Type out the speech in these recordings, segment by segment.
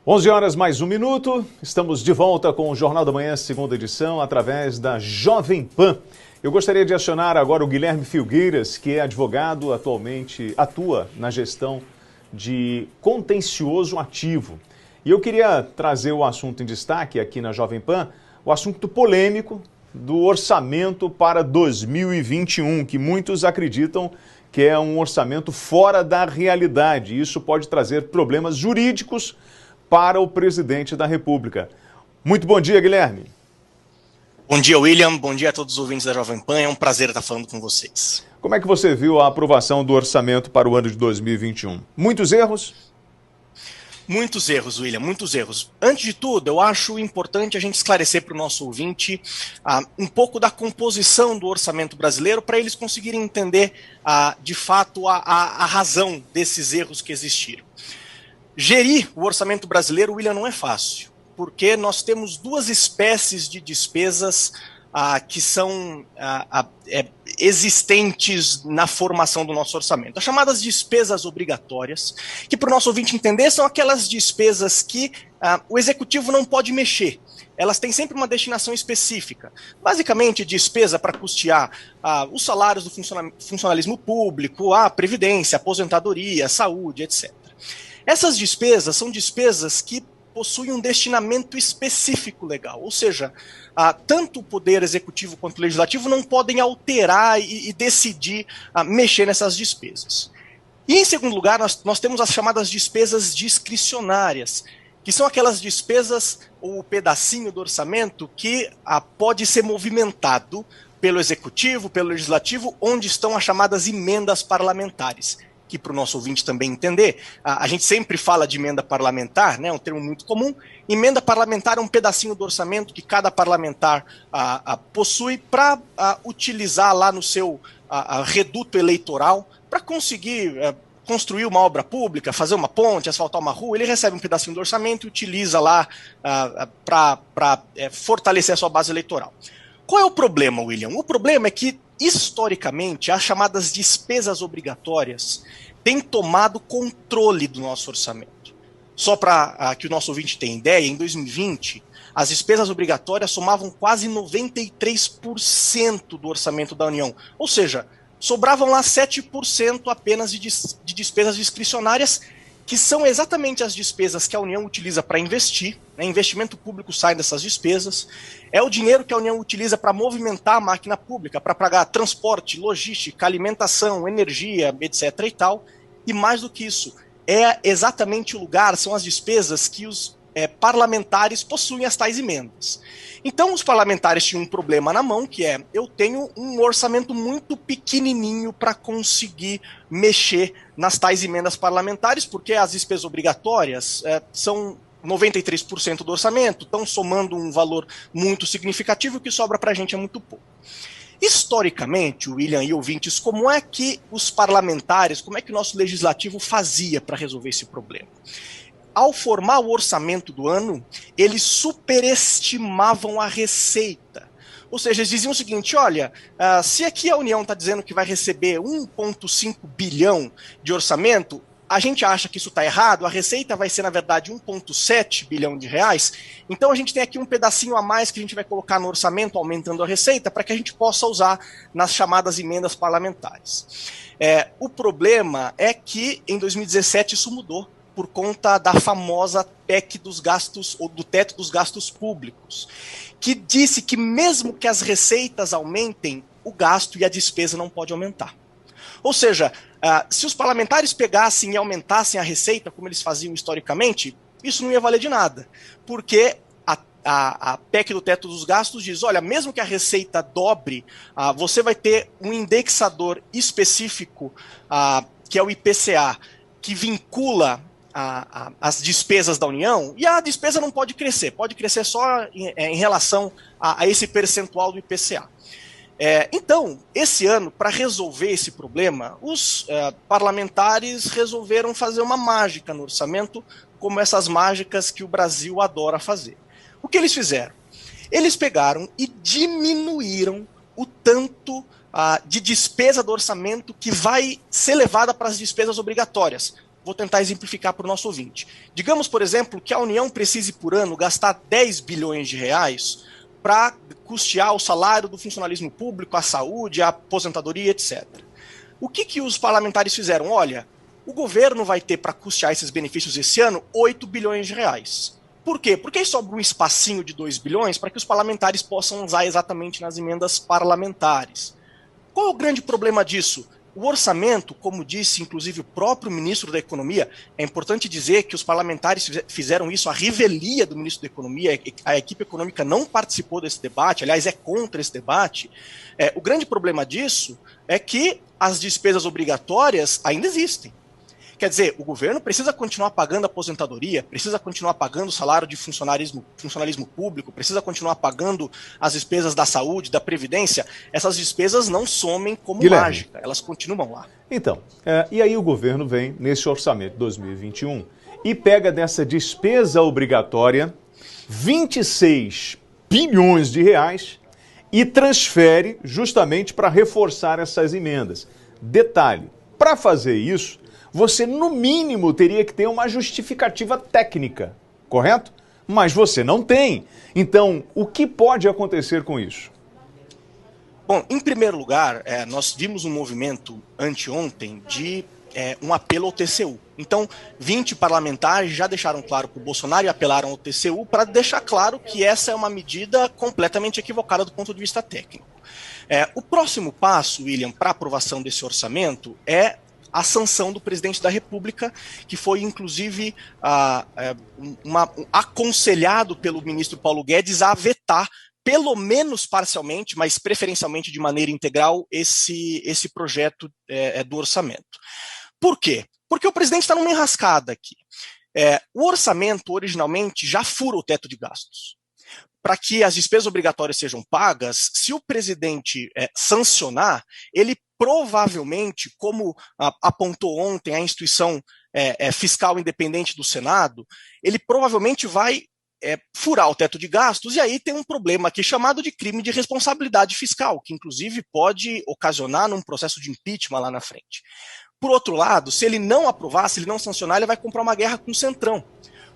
11 horas mais um minuto, estamos de volta com o Jornal da Manhã, segunda edição, através da Jovem Pan. Eu gostaria de acionar agora o Guilherme Filgueiras, que é advogado, atualmente atua na gestão de contencioso ativo. E eu queria trazer o assunto em destaque aqui na Jovem Pan, o assunto polêmico do orçamento para 2021, que muitos acreditam que é um orçamento fora da realidade. Isso pode trazer problemas jurídicos para o presidente da República. Muito bom dia, Guilherme. Bom dia, William. Bom dia a todos os ouvintes da Jovem Pan. É um prazer estar falando com vocês. Como é que você viu a aprovação do orçamento para o ano de 2021? Muitos erros? Muitos erros, William, muitos erros. Antes de tudo, eu acho importante a gente esclarecer para o nosso ouvinte um pouco da composição do orçamento brasileiro para eles conseguirem entender, de fato, a razão desses erros que existiram. Gerir o orçamento brasileiro, William, não é fácil, porque nós temos duas espécies de despesas que são existentes na formação do nosso orçamento. As chamadas despesas obrigatórias, que para o nosso ouvinte entender são aquelas despesas que o executivo não pode mexer. Elas têm sempre uma destinação específica. Basicamente, despesa para custear os salários do funcionalismo público, a previdência, aposentadoria, saúde, etc. Essas despesas são despesas que possuem um destinamento específico legal, ou seja, tanto o poder executivo quanto o legislativo não podem alterar e decidir mexer nessas despesas. E em segundo lugar, nós temos as chamadas despesas discricionárias, que são aquelas despesas ou pedacinho do orçamento que pode ser movimentado pelo executivo, pelo legislativo, onde estão as chamadas emendas parlamentares. Que para o nosso ouvinte também entender, a gente sempre fala de emenda parlamentar, né, um termo muito comum. Emenda parlamentar é um pedacinho do orçamento que cada parlamentar possui para utilizar lá no seu reduto eleitoral para conseguir construir uma obra pública, fazer uma ponte, asfaltar uma rua. Ele recebe um pedacinho do orçamento e utiliza lá para fortalecer a sua base eleitoral. Qual é o problema, William? O problema é que, historicamente, as chamadas despesas obrigatórias têm tomado controle do nosso orçamento. Só para que o nosso ouvinte tenha ideia, em 2020, as despesas obrigatórias somavam quase 93% do orçamento da União. Ou seja, sobravam lá 7% apenas de despesas discricionárias, que são exatamente as despesas que a União utiliza para investir, né? Investimento público sai dessas despesas, é o dinheiro que a União utiliza para movimentar a máquina pública, para pagar transporte, logística, alimentação, energia, etc. e tal, e mais do que isso, é exatamente o lugar, são as despesas que os parlamentares possuem as tais emendas. Então os parlamentares tinham um problema na mão, que é, eu tenho um orçamento muito pequenininho para conseguir mexer nas tais emendas parlamentares, porque as despesas obrigatórias são 93% do orçamento, estão somando um valor muito significativo, o que sobra para a gente é muito pouco. Historicamente, William e ouvintes, como é que os parlamentares, como é que o nosso legislativo fazia para resolver esse problema? Ao formar o orçamento do ano, eles superestimavam a receita. Ou seja, eles diziam o seguinte, olha, se aqui a União está dizendo que vai receber 1,5 bilhão de orçamento, a gente acha que isso está errado, a receita vai ser, na verdade, 1,7 bilhão de reais, então a gente tem aqui um pedacinho a mais que a gente vai colocar no orçamento, aumentando a receita, para que a gente possa usar nas chamadas emendas parlamentares. O problema é que, em 2017, isso mudou, por conta da famosa PEC dos gastos, ou do teto dos gastos públicos, que disse que mesmo que as receitas aumentem, o gasto e a despesa não pode aumentar. Ou seja, se os parlamentares pegassem e aumentassem a receita, como eles faziam historicamente, isso não ia valer de nada, porque a PEC do teto dos gastos diz, olha, mesmo que a receita dobre, você vai ter um indexador específico, que é o IPCA, que vincula as despesas da União, e a despesa não pode crescer só em relação a esse percentual do IPCA. Então, esse ano, para resolver esse problema, os parlamentares resolveram fazer uma mágica no orçamento, como essas mágicas que o Brasil adora fazer. O que eles fizeram? Eles pegaram e diminuíram o tanto de despesa do orçamento que vai ser levada para as despesas obrigatórias. Vou tentar exemplificar para o nosso ouvinte. Digamos, por exemplo, que a União precise por ano gastar 10 bilhões de reais para custear o salário do funcionalismo público, a saúde, a aposentadoria, etc. O que os parlamentares fizeram? Olha, o governo vai ter para custear esses benefícios esse ano 8 bilhões de reais. Por quê? Porque aí sobra um espacinho de 2 bilhões para que os parlamentares possam usar exatamente nas emendas parlamentares. Qual é o grande problema disso? O orçamento, como disse inclusive o próprio ministro da Economia, é importante dizer que os parlamentares fizeram isso à revelia do ministro da Economia, a equipe econômica não participou desse debate, aliás, é contra esse debate. O grande problema disso é que as despesas obrigatórias ainda existem. Quer dizer, o governo precisa continuar pagando a aposentadoria, precisa continuar pagando o salário de funcionalismo público, precisa continuar pagando as despesas da saúde, da previdência. Essas despesas não somem como mágica, elas continuam lá. Então, e aí o governo vem nesse orçamento de 2021 e pega dessa despesa obrigatória 26 bilhões de reais e transfere justamente para reforçar essas emendas. Detalhe, para fazer isso, você, no mínimo, teria que ter uma justificativa técnica, correto? Mas você não tem. Então, o que pode acontecer com isso? Bom, em primeiro lugar, nós vimos um movimento anteontem de um apelo ao TCU. Então, 20 parlamentares já deixaram claro para o Bolsonaro e apelaram ao TCU para deixar claro que essa é uma medida completamente equivocada do ponto de vista técnico. O próximo passo, William, para a aprovação desse orçamento é a sanção do presidente da República, que foi, inclusive, aconselhado pelo ministro Paulo Guedes a vetar, pelo menos parcialmente, mas preferencialmente de maneira integral, esse projeto do orçamento. Por quê? Porque o presidente está numa enrascada aqui. O orçamento, originalmente, já fura o teto de gastos. Para que as despesas obrigatórias sejam pagas, se o presidente sancionar, ele provavelmente, como apontou ontem a instituição fiscal independente do Senado, ele provavelmente vai furar o teto de gastos, e aí tem um problema aqui chamado de crime de responsabilidade fiscal, que inclusive pode ocasionar num processo de impeachment lá na frente. Por outro lado, se ele não aprovar, se ele não sancionar, ele vai comprar uma guerra com o Centrão,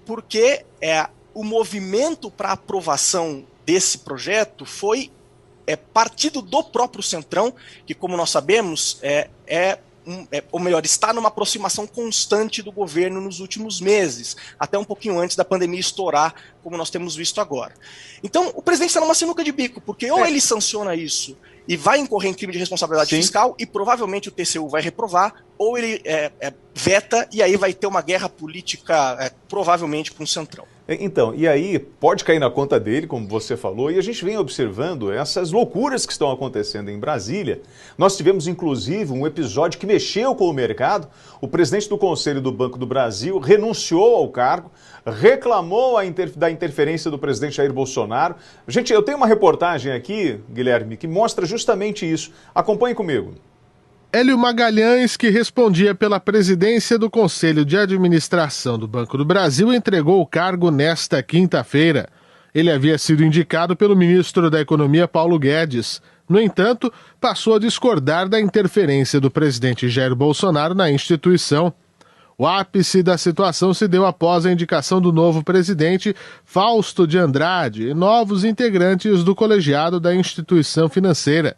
porque o movimento para aprovação desse projeto foi partido do próprio Centrão, que, como nós sabemos, ou melhor, está numa aproximação constante do governo nos últimos meses, até um pouquinho antes da pandemia estourar, como nós temos visto agora. Então, o presidente está numa sinuca de bico, porque ou ele sanciona isso e vai incorrer em crime de responsabilidade fiscal, e provavelmente o TCU vai reprovar, ou ele veta, e aí vai ter uma guerra política, provavelmente, com o Centrão. Então, e aí pode cair na conta dele, como você falou, e a gente vem observando essas loucuras que estão acontecendo em Brasília. Nós tivemos, inclusive, um episódio que mexeu com o mercado. O presidente do Conselho do Banco do Brasil renunciou ao cargo, reclamou da interferência do presidente Jair Bolsonaro. Gente, eu tenho uma reportagem aqui, Guilherme, que mostra justamente isso. Acompanhe comigo. Hélio Magalhães, que respondia pela presidência do Conselho de Administração do Banco do Brasil, entregou o cargo nesta quinta-feira. Ele havia sido indicado pelo ministro da Economia, Paulo Guedes. No entanto, passou a discordar da interferência do presidente Jair Bolsonaro na instituição. O ápice da situação se deu após a indicação do novo presidente, Fausto de Andrade, e novos integrantes do colegiado da instituição financeira.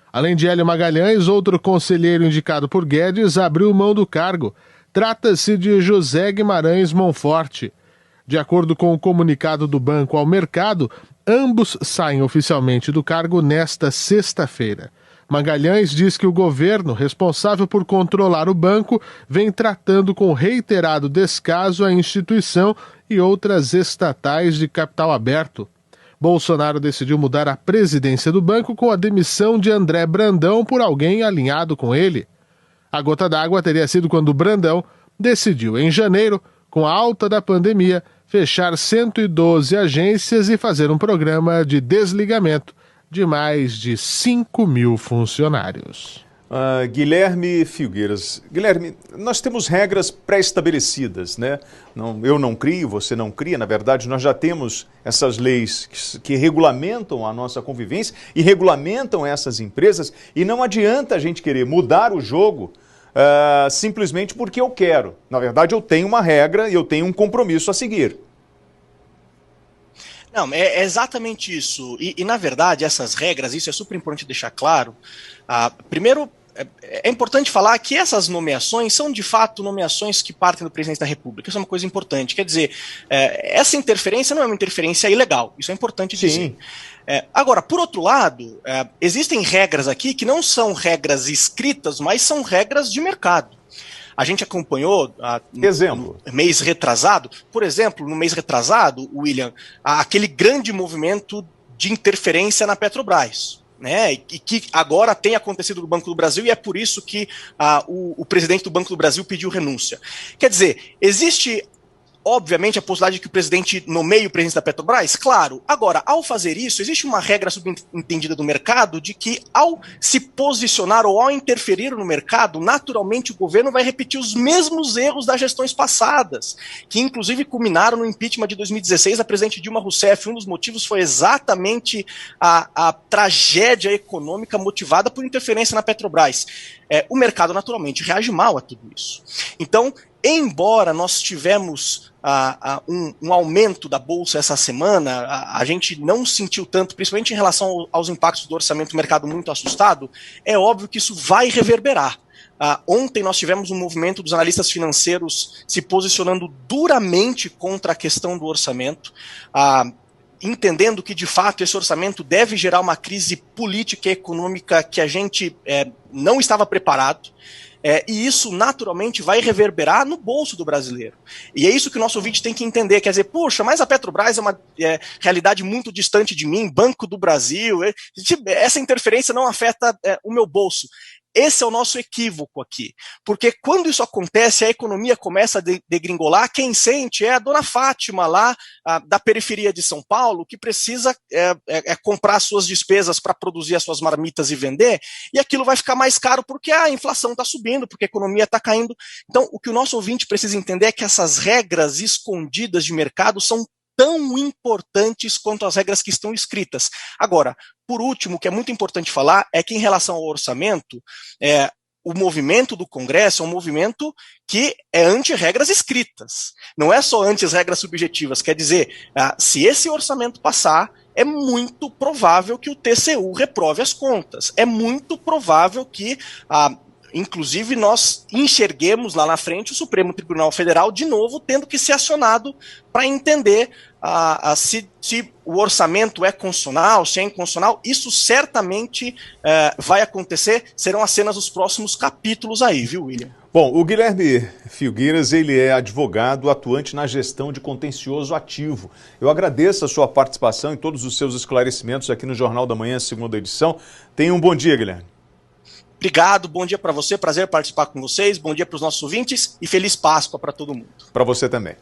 Além de Hélio Magalhães, outro conselheiro indicado por Guedes abriu mão do cargo. Trata-se de José Guimarães Monforte. De acordo com o comunicado do banco ao mercado, ambos saem oficialmente do cargo nesta sexta-feira. Magalhães diz que o governo, responsável por controlar o banco, vem tratando com reiterado descaso a instituição e outras estatais de capital aberto. Bolsonaro decidiu mudar a presidência do banco com a demissão de André Brandão por alguém alinhado com ele. A gota d'água teria sido quando Brandão decidiu, em janeiro, com a alta da pandemia, fechar 112 agências e fazer um programa de desligamento de mais de 5 mil funcionários. Guilherme Filgueiras. Guilherme, nós temos regras pré-estabelecidas, né? Eu não crio, você não cria. Na verdade, nós já temos essas leis que regulamentam a nossa convivência e regulamentam essas empresas, e não adianta a gente querer mudar o jogo simplesmente porque eu quero. Na verdade, eu tenho uma regra e eu tenho um compromisso a seguir. Não, é exatamente isso. E, na verdade, essas regras, isso é super importante deixar claro. Primeiro, é importante falar que essas nomeações são, de fato, nomeações que partem do presidente da República. Isso é uma coisa importante. Quer dizer, essa interferência não é uma interferência ilegal. Isso é importante dizer. Agora, por outro lado, existem regras aqui que não são regras escritas, mas são regras de mercado. A gente acompanhou no mês retrasado, por exemplo, no mês retrasado, William, aquele grande movimento de interferência na Petrobras, né, e que agora tem acontecido no Banco do Brasil, e é por isso que o presidente do Banco do Brasil pediu renúncia. Quer dizer, existe, obviamente, a possibilidade de que o presidente nomeie o presidente da Petrobras? Claro. Agora, ao fazer isso, existe uma regra subentendida do mercado de que, ao se posicionar ou ao interferir no mercado, naturalmente o governo vai repetir os mesmos erros das gestões passadas, que inclusive culminaram no impeachment de 2016 da presidente Dilma Rousseff. Um dos motivos foi exatamente a tragédia econômica motivada por interferência na Petrobras. O mercado, naturalmente, reage mal a tudo isso. Então, embora nós tivemos um aumento da Bolsa essa semana, a gente não sentiu tanto, principalmente em relação aos impactos do orçamento, o mercado muito assustado, é óbvio que isso vai reverberar. Ontem nós tivemos um movimento dos analistas financeiros se posicionando duramente contra a questão do orçamento, entendendo que, de fato, esse orçamento deve gerar uma crise política e econômica que a gente não estava preparado. E isso naturalmente vai reverberar no bolso do brasileiro. E é isso que o nosso ouvinte tem que entender, quer dizer, puxa, mas a Petrobras é uma realidade muito distante de mim, Banco do Brasil, essa interferência não afeta o meu bolso. Esse é o nosso equívoco aqui, porque quando isso acontece, a economia começa a degringolar, quem sente é a dona Fátima lá da periferia de São Paulo, que precisa comprar suas despesas para produzir as suas marmitas e vender, e aquilo vai ficar mais caro porque a inflação está subindo, porque a economia está caindo. Então, o que o nosso ouvinte precisa entender é que essas regras escondidas de mercado são tão importantes quanto as regras que estão escritas. Agora, por último, o que é muito importante falar é que, em relação ao orçamento, o movimento do Congresso é um movimento que é anti-regras escritas. Não é só anti-regras subjetivas. Quer dizer, se esse orçamento passar, é muito provável que o TCU reprove as contas. É muito provável que inclusive nós enxerguemos lá na frente o Supremo Tribunal Federal de novo tendo que ser acionado para entender se o orçamento é constitucional, se é inconstitucional. Isso certamente vai acontecer, serão as cenas dos próximos capítulos aí, viu, William? Bom, o Guilherme Filgueiras, ele é advogado atuante na gestão de contencioso ativo. Eu agradeço a sua participação e todos os seus esclarecimentos aqui no Jornal da Manhã, segunda edição. Tenha um bom dia, Guilherme. Obrigado, bom dia para você, prazer participar com vocês, bom dia para os nossos ouvintes e feliz Páscoa para todo mundo. Para você também.